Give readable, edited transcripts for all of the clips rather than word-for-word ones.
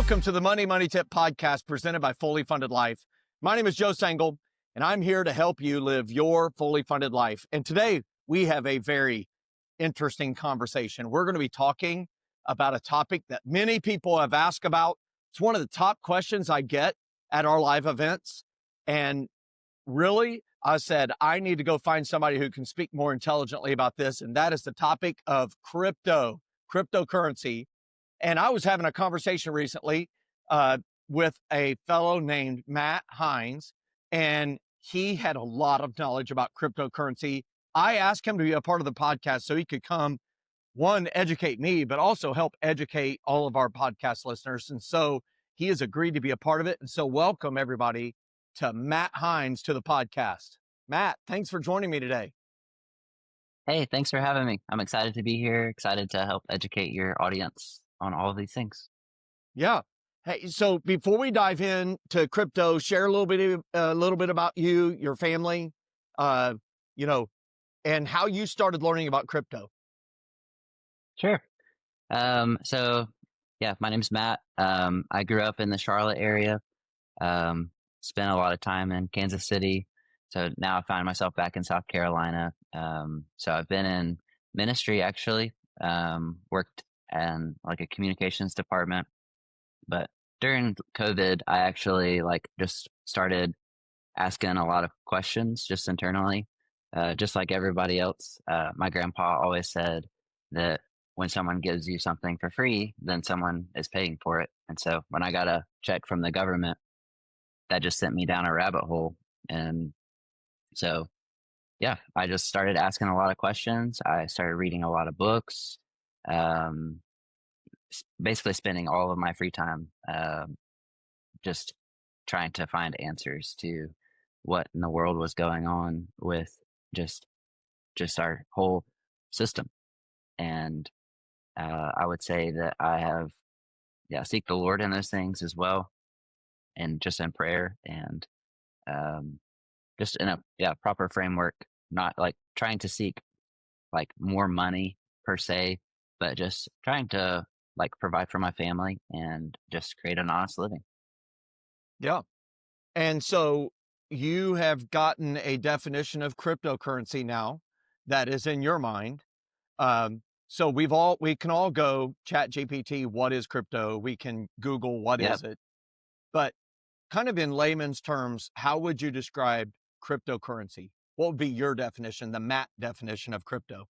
Welcome to the Money Tip podcast presented by Fully Funded Life. My name is Joe Sengel, and I'm here to help you live your fully funded life. And today we have a very interesting conversation. We're going to be talking about a topic that many people have asked about. It's one of the top questions I get at our live events. And really, I said, I need to go find somebody who can speak more intelligently about this. And that is the topic of cryptocurrency. And I was having a conversation recently with a fellow named Matt Hines, and he had a lot of knowledge about cryptocurrency. I asked him to be a part of the podcast so he could come, one, educate me, but also help educate all of our podcast listeners. And so he has agreed to be a part of it. And so welcome everybody to Matt Hines to the podcast. Matt, thanks for joining me today. Hey, thanks for having me. I'm excited to be here, excited to help educate your audience on all of these things. Yeah. Hey, so before we dive into crypto, share a little bit about you, your family, and how you started learning about crypto. Sure. So yeah, my name's Matt. I grew up in the Charlotte area. Spent a lot of time in Kansas City. So now I find myself back in South Carolina. So I've been in ministry actually, worked in like a communications department, but during COVID, I actually just started asking a lot of questions just internally, just like everybody else. My grandpa always said that when someone gives you something for free, then someone is paying for it. And so when I got a check from the government, that just sent me down a rabbit hole. And so, yeah, I just started asking a lot of questions. I started reading a lot of books, basically spending all of my free time just trying to find answers to what in the world was going on with just our whole system. And I would say that I have seek the Lord in those things as well, and just in prayer and just in a proper framework, not like trying to seek like more money per se, but just trying to like provide for my family and just create an honest living. Yeah. And so you have gotten a definition of cryptocurrency now that is in your mind. So we can all go chat GPT, what is crypto? We can Google, what Yep. is it? But kind of in layman's terms, how would you describe cryptocurrency? What would be your definition, the Matt definition of crypto?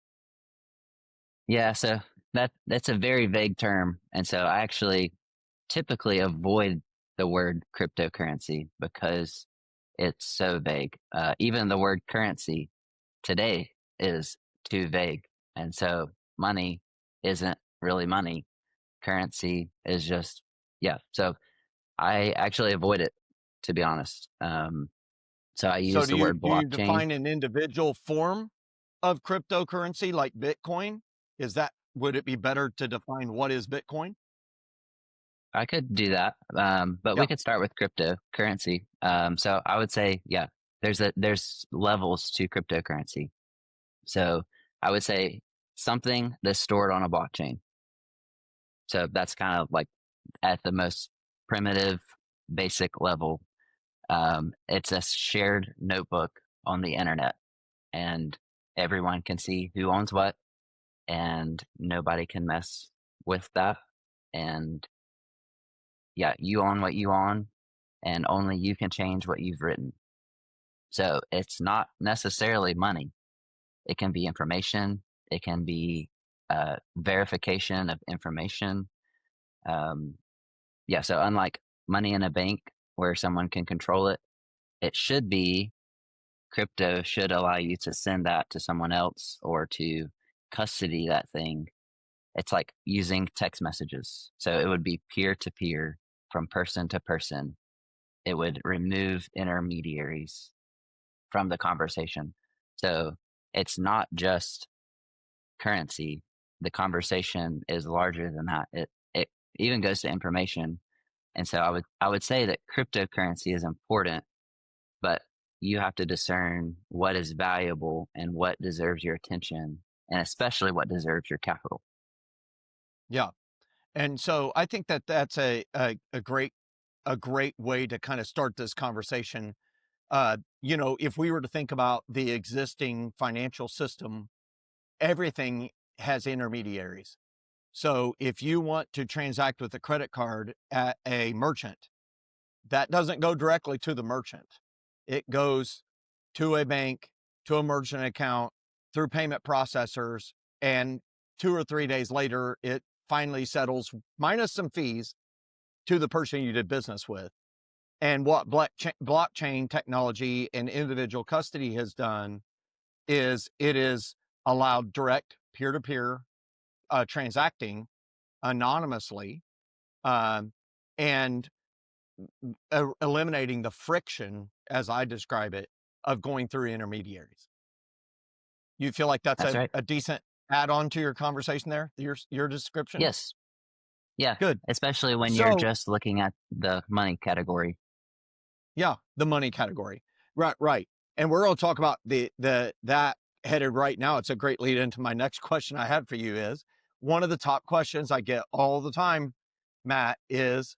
Yeah, so that's a very vague term. And so I actually typically avoid the word cryptocurrency because it's so vague. Even the word currency today is too vague. And so money isn't really money. Currency is just, yeah. So I actually avoid it, to be honest. So I So use the word do you blockchain. define an individual form of cryptocurrency like Bitcoin? Would it be better to define what is Bitcoin? I could do that, but we Yeah. could start with cryptocurrency. So I would say, yeah, there's levels to cryptocurrency. So I would say something that's stored on a blockchain. So that's kind of like at the most primitive, basic level. It's a shared notebook on the internet, and everyone can see who owns what, and nobody can mess with that. And yeah, you own what you own, and only you can change what you've written. So it's not necessarily money. It can be information. It can be verification of information. Um, yeah. So unlike money in a bank where someone can control it, it should be crypto should allow you to send that to someone else or to custody that thing. It's like using text messages. So it would be peer to peer from person to person. It would remove intermediaries from the conversation. So it's not just currency. The conversation is larger than that. It even goes to information. And so I would say that cryptocurrency is important, but you have to discern what is valuable and what deserves your attention, and especially what deserves your capital. Yeah. And so I think that that's a great way to kind of start this conversation. If we were to think about the existing financial system, everything has intermediaries. So if you want to transact with a credit card at a merchant, that doesn't go directly to the merchant. It goes to a bank, to a merchant account, through payment processors, and 2 or 3 days later, it finally settles, minus some fees, to the person you did business with. And what blockchain technology and individual custody has done is it is allowed direct peer-to-peer transacting anonymously, um, and eliminating the friction, as I describe it, of going through intermediaries. You feel like that's That's right. a decent add-on to your conversation there, your description? Yes. Yeah. Good. Especially when you're So, just looking at the money category. yeah, the money category. Right, right. And we're going to talk about that headed right now. It's a great lead into my next question I had for you. Is one of the top questions I get all the time, Matt, is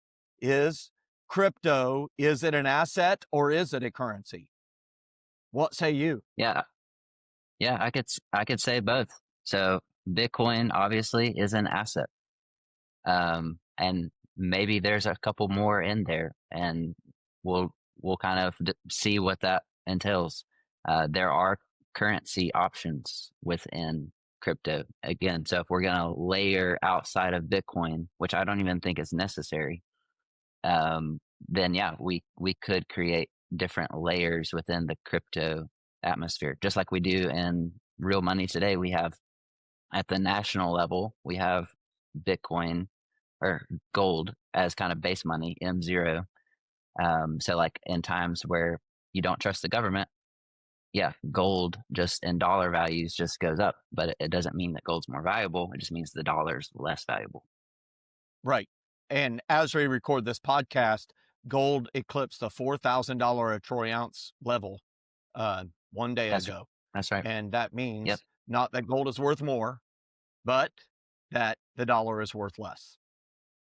crypto, is it an asset or is it a currency? What say you? Yeah. Yeah, I could say both. So Bitcoin obviously is an asset. And maybe there's a couple more in there, and we'll kind of see what that entails. There are currency options within crypto again. So if we're going to layer outside of Bitcoin, which I don't even think is necessary, then yeah, we could create different layers within the crypto atmosphere, just like we do in real money today. We have at the national level, we have Bitcoin or gold as kind of base money, M0. So like in times where you don't trust the government, yeah, gold just in dollar values just goes up, but it doesn't mean that gold's more valuable. It just means the dollar's less valuable. Right. And as we record this podcast, gold eclipsed the $4,000 a troy ounce level one day That's ago. that's right. And that Yep, means not that gold is worth more, but that the dollar is worth less.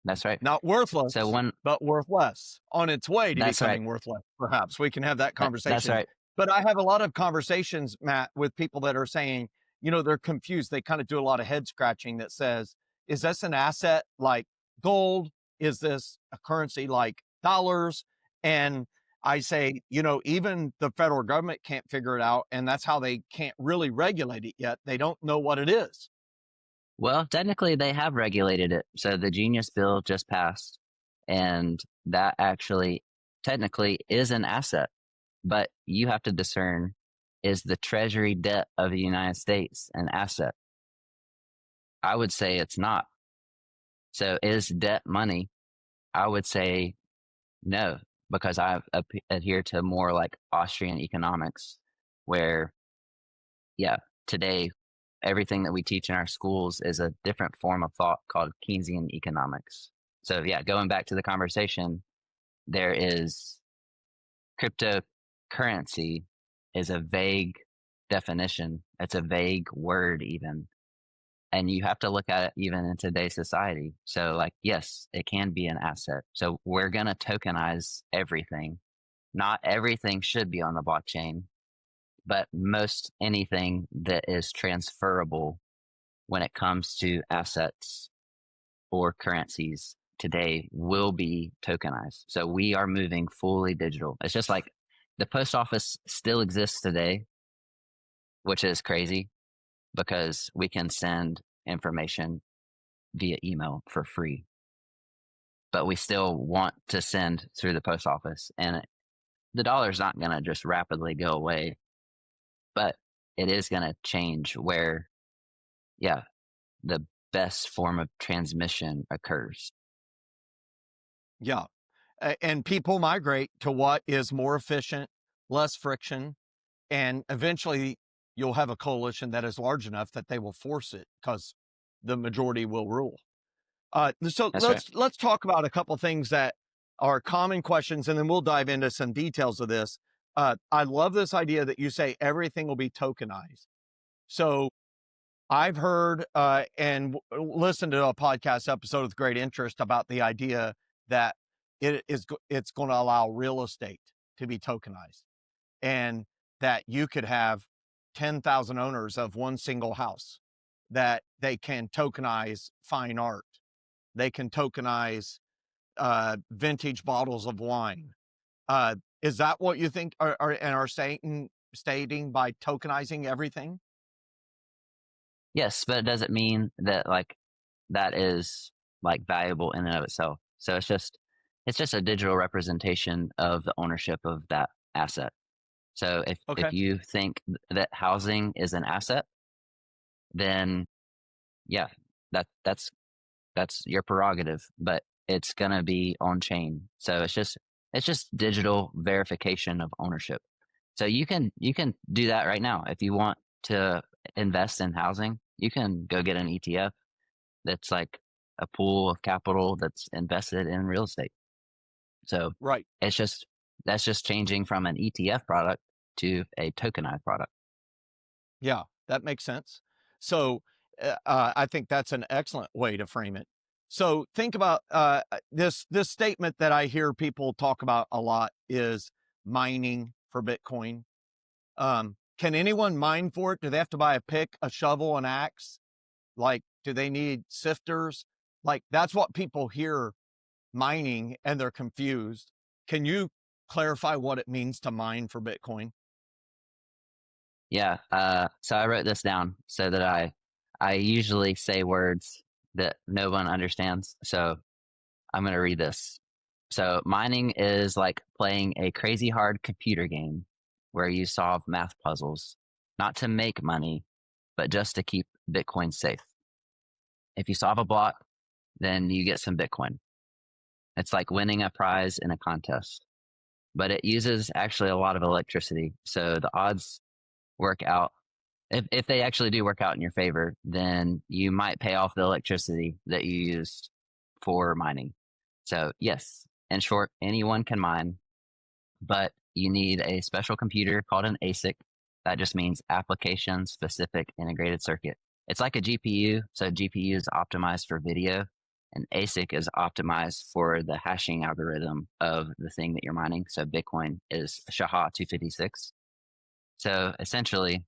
that's right. Not So worthless, when but worth less, on its way to that's right. becoming worth less. Perhaps we can have that That's conversation. right. But I have a lot of conversations, Matt, with people that are saying, they're confused. They kind of do a lot of head scratching that says, is this an asset like gold? Is this a currency like dollars? And I say, even the federal government can't figure it out. And that's how they can't really regulate it yet. They don't know what it is. Well, technically, they have regulated it. So the Genius Bill just passed, and that actually technically is an asset. But you have to discern, is the treasury debt of the United States an asset? I would say it's not. So is debt money? I would say no, because I adhere to more like Austrian economics, where, yeah, today everything that we teach in our schools is a different form of thought called Keynesian economics. So yeah, going back to the conversation, there is cryptocurrency is a vague definition. It's a vague word even. And you have to look at it even in today's society. So like, yes, it can be an asset. So we're going to tokenize everything. Not everything should be on the blockchain, but most anything that is transferable when it comes to assets or currencies today will be tokenized. So we are moving fully digital. It's just like the post office still exists today, which is crazy because we can send information via email for free, but we still want to send through the post office. And the dollar's not going to just rapidly go away, but it is going to change where, yeah, the best form of transmission occurs. Yeah. And people migrate to what is more efficient, less friction, and eventually you'll have a coalition that is large enough that they will force it because the majority will rule. So That's right. let's talk about a couple things that are common questions, and then we'll dive into some details of this. I love this idea that you say everything will be tokenized. So I've heard and listened to a podcast episode with great interest about the idea that it's going to allow real estate to be tokenized, and that you could have 10,000 owners of one single house, that they can tokenize fine art, they can tokenize vintage bottles of wine. Is that what you think are stating by tokenizing everything? Yes, but it doesn't mean that like that is like valuable in and of itself. So it's just a digital representation of the ownership of that asset. So if Okay. you think that housing is an asset, then yeah, that's your prerogative, but it's gonna be on chain. So it's just digital verification of ownership. So you can do that right now. If you want to invest in housing, you can go get an ETF that's like a pool of capital that's invested in real estate. So Right. it's just that's just changing from an ETF product to a tokenized product. Yeah, that makes sense. So, I think that's an excellent way to frame it. So, think about this statement that I hear people talk about a lot is mining for Bitcoin. Can anyone mine for it? Do they have to buy a pick, a shovel, an axe? Like, do they need sifters? Like, that's what people hear mining, and they're confused. Can you clarify what it means to mine for Bitcoin? Yeah. So I wrote this down so that I usually say words that no one understands. So I'm going to read this. So mining is like playing a crazy hard computer game where you solve math puzzles, not to make money, but just to keep Bitcoin safe. If you solve a block, then you get some Bitcoin. It's like winning a prize in a contest, but it uses actually a lot of electricity. So the odds work out. If they actually do work out in your favor, then you might pay off the electricity that you used for mining. So yes, in short, anyone can mine, but you need a special computer called an ASIC. That just means application specific integrated circuit. It's like a GPU. So GPU is optimized for video, and ASIC is optimized for the hashing algorithm of the thing that you're mining. So Bitcoin is SHA-256. So essentially,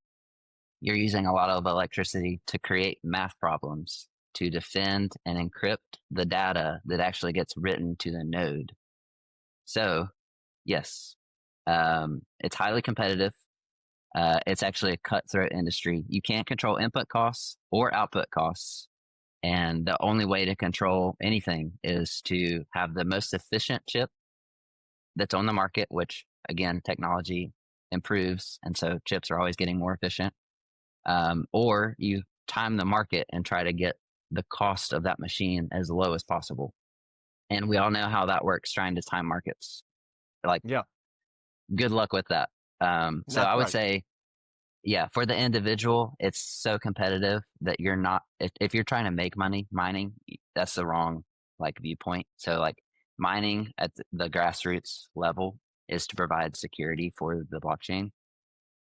you're using a lot of electricity to create math problems to defend and encrypt the data that actually gets written to the node. So, yes, it's highly competitive. It's actually a cutthroat industry. You can't control input costs or output costs. And the only way to control anything is to have the most efficient chip that's on the market, which again, technology improves. And so chips are always getting more efficient. Or you time the market and try to get the cost of that machine as low as possible. And we all know how that works trying to time markets. Like, Yeah, good luck with that. So that's I would right. say, yeah, for the individual, it's so competitive that you're not, if you're trying to make money mining, that's the wrong like viewpoint. So, like, mining at the grassroots level is to provide security for the blockchain.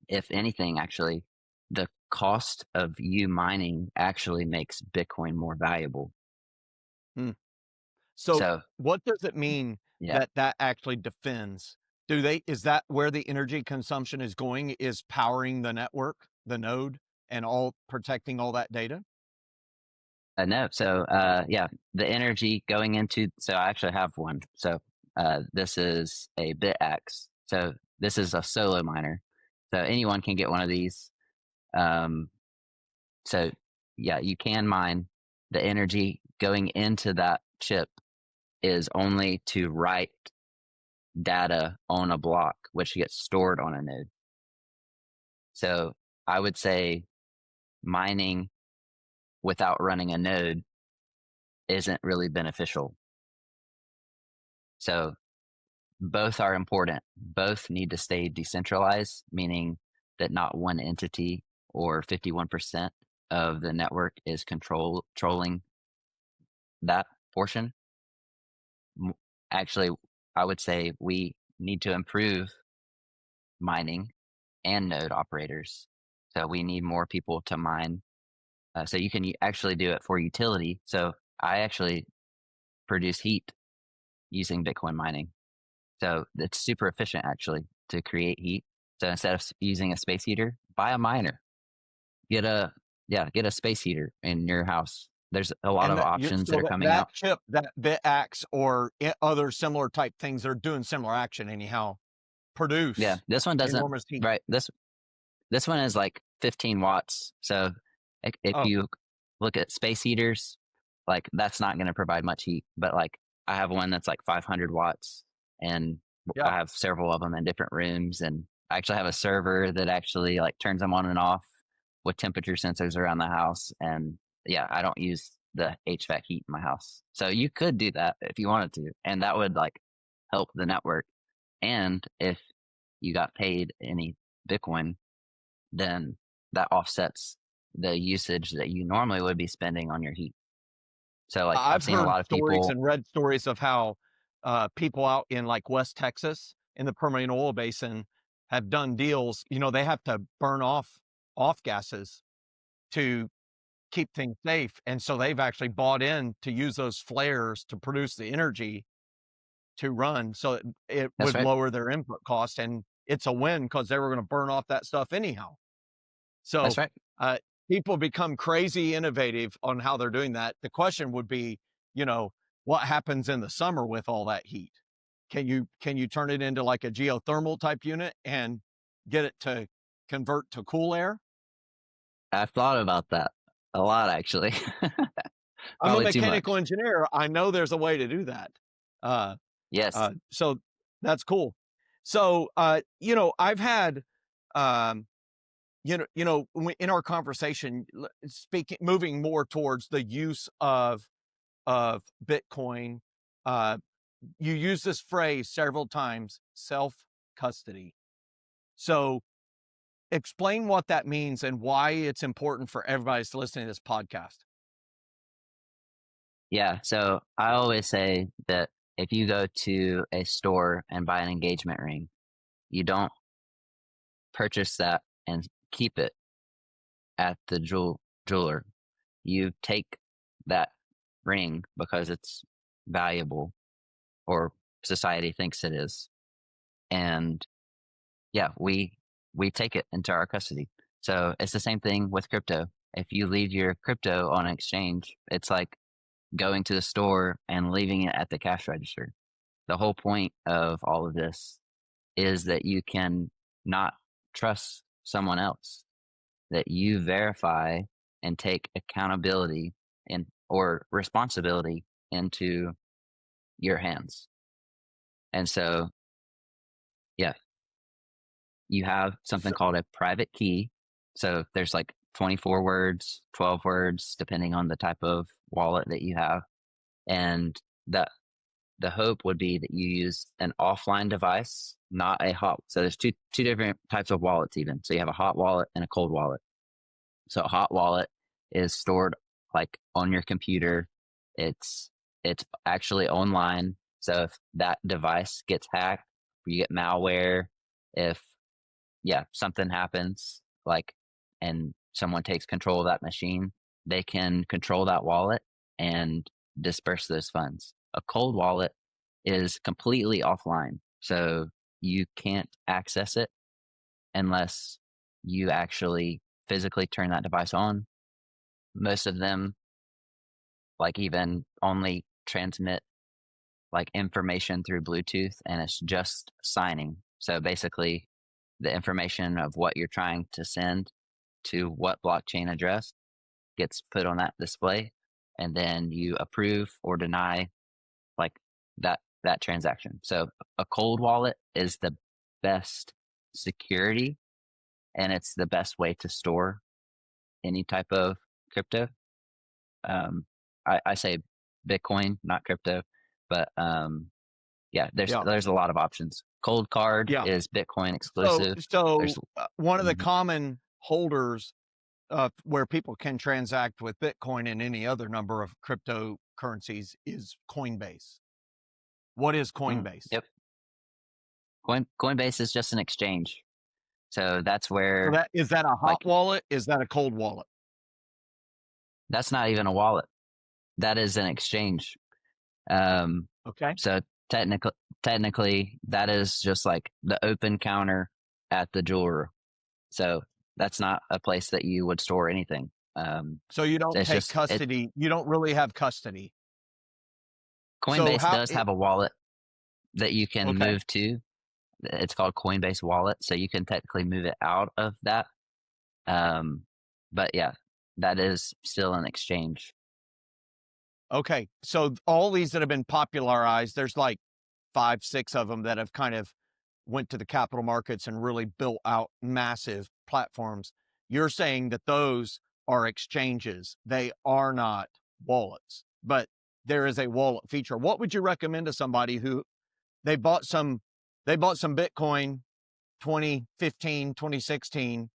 If anything, actually, the cost of you mining actually makes Bitcoin more valuable. Hmm. So, So, what does it mean yeah, that that actually defends? Is that where the energy consumption is going, is powering the network, the node, and all protecting all that data? no. So, yeah, the energy going into, so I actually have one. So, this is a BitX. So, this is a solo miner. So, anyone can get one of these. Um, so, yeah, you can mine. The energy going into that chip is only to write data on a block, which gets stored on a node. So I would say mining without running a node isn't really beneficial. So both are important. Both need to stay decentralized, meaning that not one entity or 51% of the network is controlling that portion. Actually, I would say we need to improve mining and node operators. So we need more people to mine So you can actually do it for utility. So I actually produce heat using Bitcoin mining. So it's super efficient actually to create heat. So instead of using a space heater, buy a miner. Get a get a space heater in your house. There's a lot And of that options that so are coming that out. chip, that BitAxe or other similar type things, they're doing similar action anyhow, Yeah, produce this one doesn't. enormous heat. Right. This one is like 15 watts. So if Oh, you look at space heaters, like that's not going to provide much heat. But like I have one that's like 500 watts, and I yeah. have several of them in different rooms. And I actually have a server that actually like turns them on and off with temperature sensors around the house. And yeah, I don't use the HVAC heat in my house. So you could do that if you wanted to, and that would like help the network. And if you got paid any Bitcoin, then that offsets the usage that you normally would be spending on your heat. So like I've I've seen a heard lot of stories people. and read stories of how people out in like West Texas in the Permian Oil Basin have done deals. You know, they have to burn off gases to keep things safe, and so they've actually bought in to use those flares to produce the energy to run, so it That's would right. lower their input cost, and it's a win because they were going to burn off that stuff anyhow. That's So, right. uh, people become crazy innovative on how they're doing that. The question would be, you know, what happens in the summer with all that heat? Can you turn it into like a geothermal type unit and get it to convert to cool air? I've thought about that a lot actually. I'm a Probably too mechanical much. engineer. I know there's a way to do that. Uh, Yes. so that's cool. So, I've had, um, in our conversation, speaking, moving more towards the use of Bitcoin. Uh, you use this phrase several times, self custody. So, explain what that means and why it's important for everybody that's listening to this podcast. Yeah. So I always say that if you go to a store and buy an engagement ring, you don't purchase that and keep it at the jeweler. You take that ring because it's valuable, or society thinks it is. And yeah, we take it into our custody. So it's the same thing with crypto. If you leave your crypto on an exchange, it's like going to the store and leaving it at the cash register. The whole point of all of this is that you can not trust someone else, that you verify and take accountability and or responsibility into your hands. And so, yeah, you have something So, called a private key. So there's like 24 words, 12 words, depending on the type of wallet that you have. And the hope would be that you use an offline device, not a hot. So there's two different types of wallets even. So you have a hot wallet and a cold wallet. So a hot wallet is stored like on your computer. It's it's actually online. So if that device gets hacked, you get malware, if something happens, like, and someone takes control of that machine, they can control that wallet and disperse those funds. A cold wallet is completely offline. So you can't access it unless you actually physically turn that device on. Most of them, like, even only transmit like information through Bluetooth, and it's just signing. So basically, the information of what you're trying to send to what blockchain address gets put on that display, and then you approve or deny like that transaction. So a cold wallet is the best security, and it's the best way to store any type of crypto. Um, I say Bitcoin, not crypto, but yeah, yeah, there's a lot of options. Cold card yeah. is Bitcoin So, exclusive. There's one of the Mhm. common holders where people can transact with Bitcoin and any other number of cryptocurrencies is Coinbase. What is Coinbase? Yep. Coinbase is just an exchange. So that's So where that is that a hot like wallet? Is that a cold wallet? That's not even a wallet. That is an exchange. Okay. So technically, that is just like the open counter at the jeweler. So that's not a place that you would store anything. So you don't It's take just custody. You don't really have custody. So Coinbase does have a wallet that you can okay. move to. It's called Coinbase Wallet, so you can technically move it out of that. But yeah, that is still an exchange. Okay. So all these that have been popularized, there's like 5, 6 of them that have kind of went to the capital markets and really built out massive platforms. You're saying that those are exchanges. They are not wallets, but there is a wallet feature. What would you recommend to somebody who they bought some Bitcoin 2015, 2016.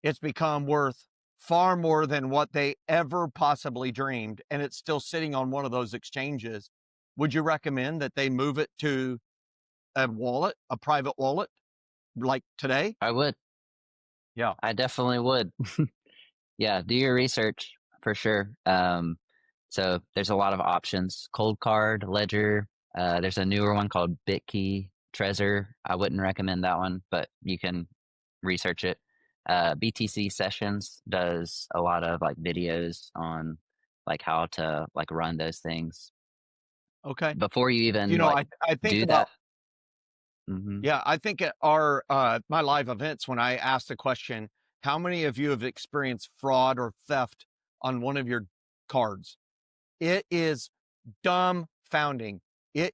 It's become worth far more than what they ever possibly dreamed, and it's still sitting on one of those exchanges. Would you recommend that they move it to a wallet, a private wallet, like today? I would. Yeah. I definitely would. Yeah, do your research for sure. So there's a lot of options. Cold Card, Ledger. There's a newer one called BitKey, Trezor. I wouldn't recommend that one, but you can research it. BTC Sessions does a lot of like videos on like how to like run those things Okay. before you You even know, like I think do that. about Hmm. yeah, I think at our my live events when I ask the question, how many of you have experienced fraud or theft on one of your cards? It is dumbfounding. It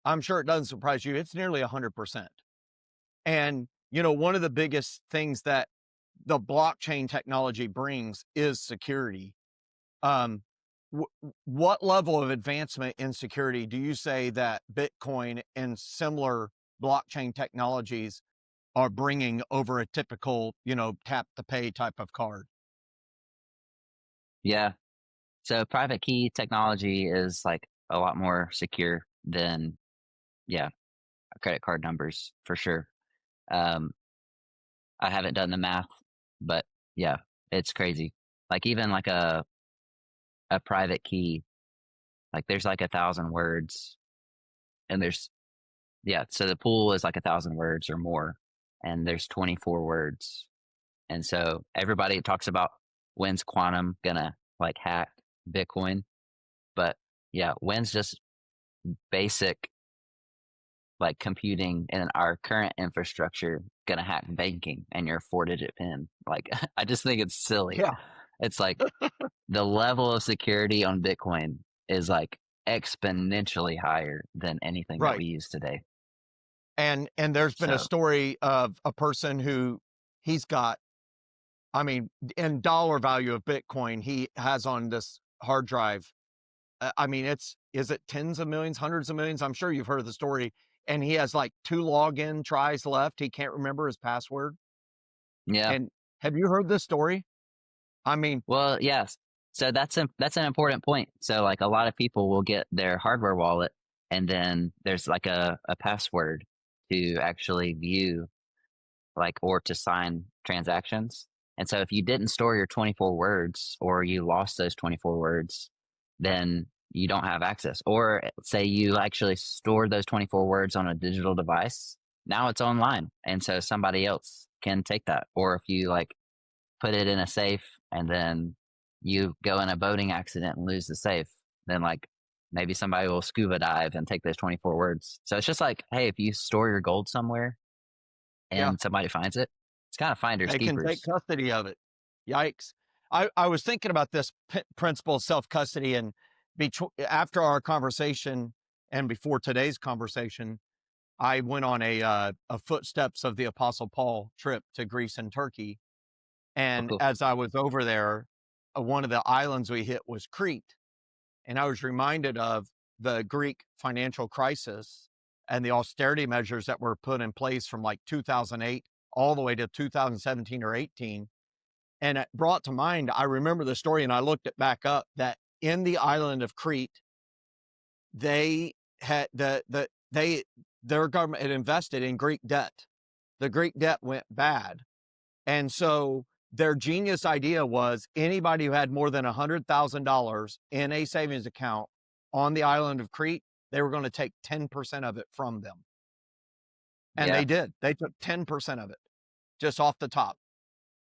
I'm sure it doesn't surprise you. It's nearly 100%. And, you know, one of the biggest things that the blockchain technology brings is security. Um, what level of advancement in security do you say that Bitcoin and similar blockchain technologies are bringing over a typical, you know, tap to pay type of card? Yeah. So private key technology is like a lot more secure than, yeah, credit card numbers for sure. Um, I haven't done the math, but yeah, it's crazy. Like even like a private key, like there's like 1,000 words, and there's yeah, so the pool is like 1,000 words or more, and there's 24 words, and so everybody talks about when's quantum gonna like hack Bitcoin, but yeah, when's just basic like computing in our current infrastructure gonna hack banking and your 4-digit pin. Like I just think it's silly. Yeah, It's like the level of security on Bitcoin is like exponentially higher than anything that right. we use today. And there's been a So story of a person who he's got, I mean, in dollar value of Bitcoin, he has on this hard drive. I mean, is it tens of millions, hundreds of millions? I'm sure you've heard of the story. And he has like 2 login tries left. He can't remember his password. yeah. And have you heard this story? I mean, Well, yes. So that's an important point. So like a lot of people will get their hardware wallet and then there's like a password to actually view like or to sign transactions. And so if you didn't store your 24 words or you lost those 24 words, then you don't have access. Or say you actually stored those 24 words on a digital device, now it's online. And so somebody else can take that. Or if you like put it in a safe and then you go in a boating accident and lose the safe, then like maybe somebody will scuba dive and take those 24 words. So it's just like, hey, if you store your gold somewhere yeah, and somebody finds it, it's kind of finders they can take keepers. custody of it. Yikes. I was thinking about this principle of self custody and after our conversation and before today's conversation, I went on a footsteps of the Apostle Paul trip to Greece and Turkey. Oh, And cool. as I was over there, one of the islands we hit was Crete. And I was reminded of the Greek financial crisis and the austerity measures that were put in place from like 2008 all the way to 2017 or 18. And it brought to mind, I remember the story and I looked it back up that in the island of Crete, they had their government had invested in Greek debt. The Greek debt went bad. And so their genius idea was anybody who had more than $100,000 in a savings account on the island of Crete, they were going to take 10% of it from them. And they did. They took 10% of it just off the top.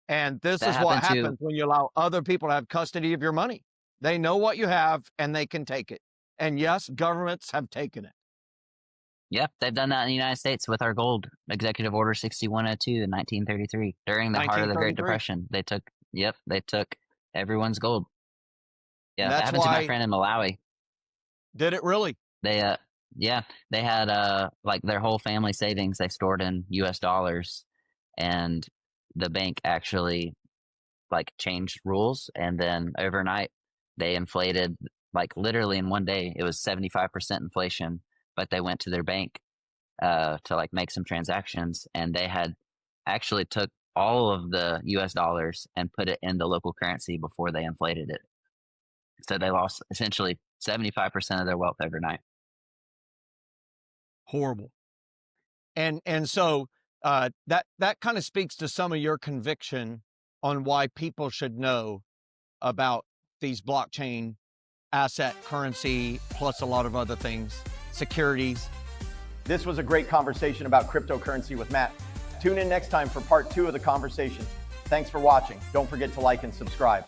And this That is what happened to happens when you allow other people to have custody of your money. They know what you have and they can take it. And yes, governments have taken it. Yep, they've done that in the United States with our gold, Executive Order 6102 in 1933. During the heart of the Great 1933. Depression, they took everyone's gold. Yeah, that That's happened to my why. friend in Malawi. Did it really? They they had like their whole family savings they stored in US dollars, and the bank actually like changed rules, and then overnight they inflated, like literally in one day it was 75% inflation, but they went to their bank to like make some transactions, and they had actually took all of the US dollars and put it in the local currency before they inflated it. So they lost essentially 75% of their wealth overnight. Horrible. And so that kind of speaks to some of your conviction on why people should know about these blockchain asset currency, plus a lot of other things, securities. This was a great conversation about cryptocurrency with Matt. Tune in next time for part 2 of the conversation. Thanks for watching. Don't forget to like and subscribe.